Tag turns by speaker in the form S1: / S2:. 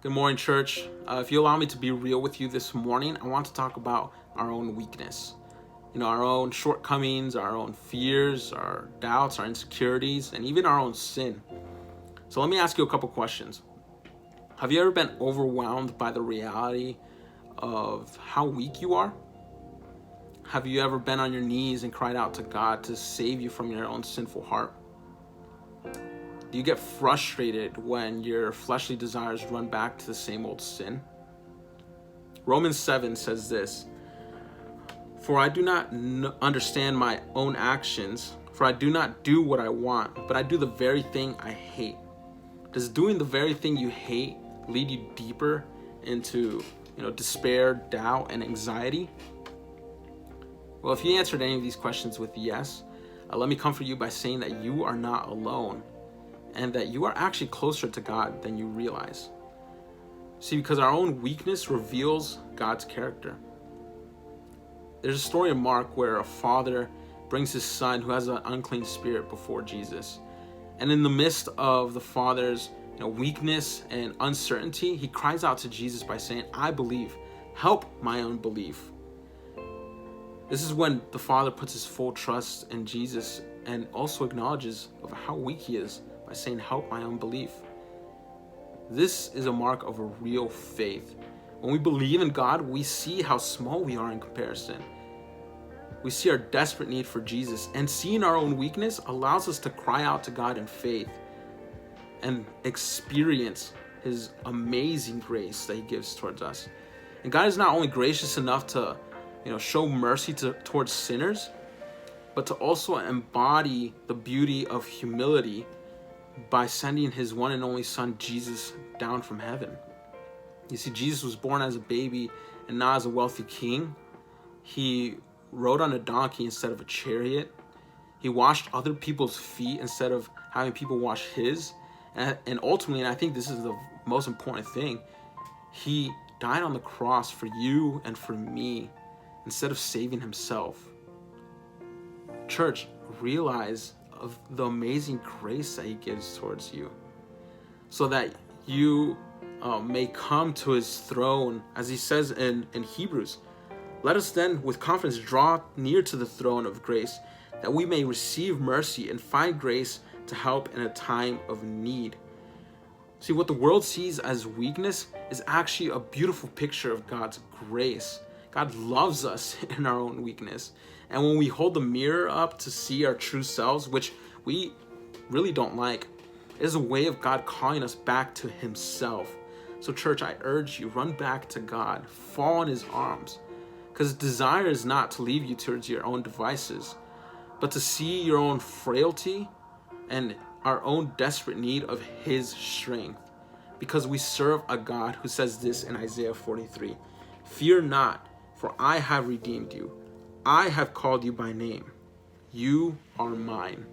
S1: Good morning, church. If you allow me to be real with you this morning, I want to talk about our own weakness. Our own shortcomings, our own fears, our doubts, our insecurities, and even our own sin. So let me ask you a couple questions. Have you ever been overwhelmed by the reality of how weak you are? Have you ever been on your knees and cried out to God to save you from your own sinful heart? Do you get frustrated when your fleshly desires run back to the same old sin? Romans 7 says this, "For I do not understand my own actions, for I do not do what I want, but I do the very thing I hate." Does doing the very thing you hate lead you deeper into despair, doubt, and anxiety? Well, if you answered any of these questions with yes, let me comfort you by saying that you are not alone, and that you are actually closer to God than you realize. See, because our own weakness reveals God's character. There's a story in Mark where a father brings his son who has an unclean spirit before Jesus. And in the midst of the father's weakness and uncertainty, he cries out to Jesus by saying, "I believe, help my unbelief." This is when the father puts his full trust in Jesus and also acknowledges of how weak he is by saying, "Help my unbelief." This is a mark of a real faith. When we believe in God, we see how small we are in comparison. We see our desperate need for Jesus, and seeing our own weakness allows us to cry out to God in faith and experience His amazing grace that He gives towards us. And God is not only gracious enough to show mercy towards sinners, but to also embody the beauty of humility by sending His one and only Son, Jesus, down from heaven. You see, Jesus was born as a baby and not as a wealthy king. He rode on a donkey instead of a chariot. He washed other people's feet instead of having people wash his. And ultimately, and I think this is the most important thing, He died on the cross for you and for me instead of saving Himself. Church, realize of the amazing grace that He gives towards you, so that you may come to His throne, as He says in Hebrews. "Let us then with confidence draw near to the throne of grace, that we may receive mercy and find grace to help in a time of need." See, what the world sees as weakness is actually a beautiful picture of God's grace. God loves us in our own weakness. And when we hold the mirror up to see our true selves, which we really don't like, it is a way of God calling us back to Himself. So church, I urge you, run back to God, fall in His arms, because His desire is not to leave you towards your own devices, but to see your own frailty and our own desperate need of His strength. Because we serve a God who says this in Isaiah 43, "Fear not, for I have redeemed you. I have called you by name. You are mine."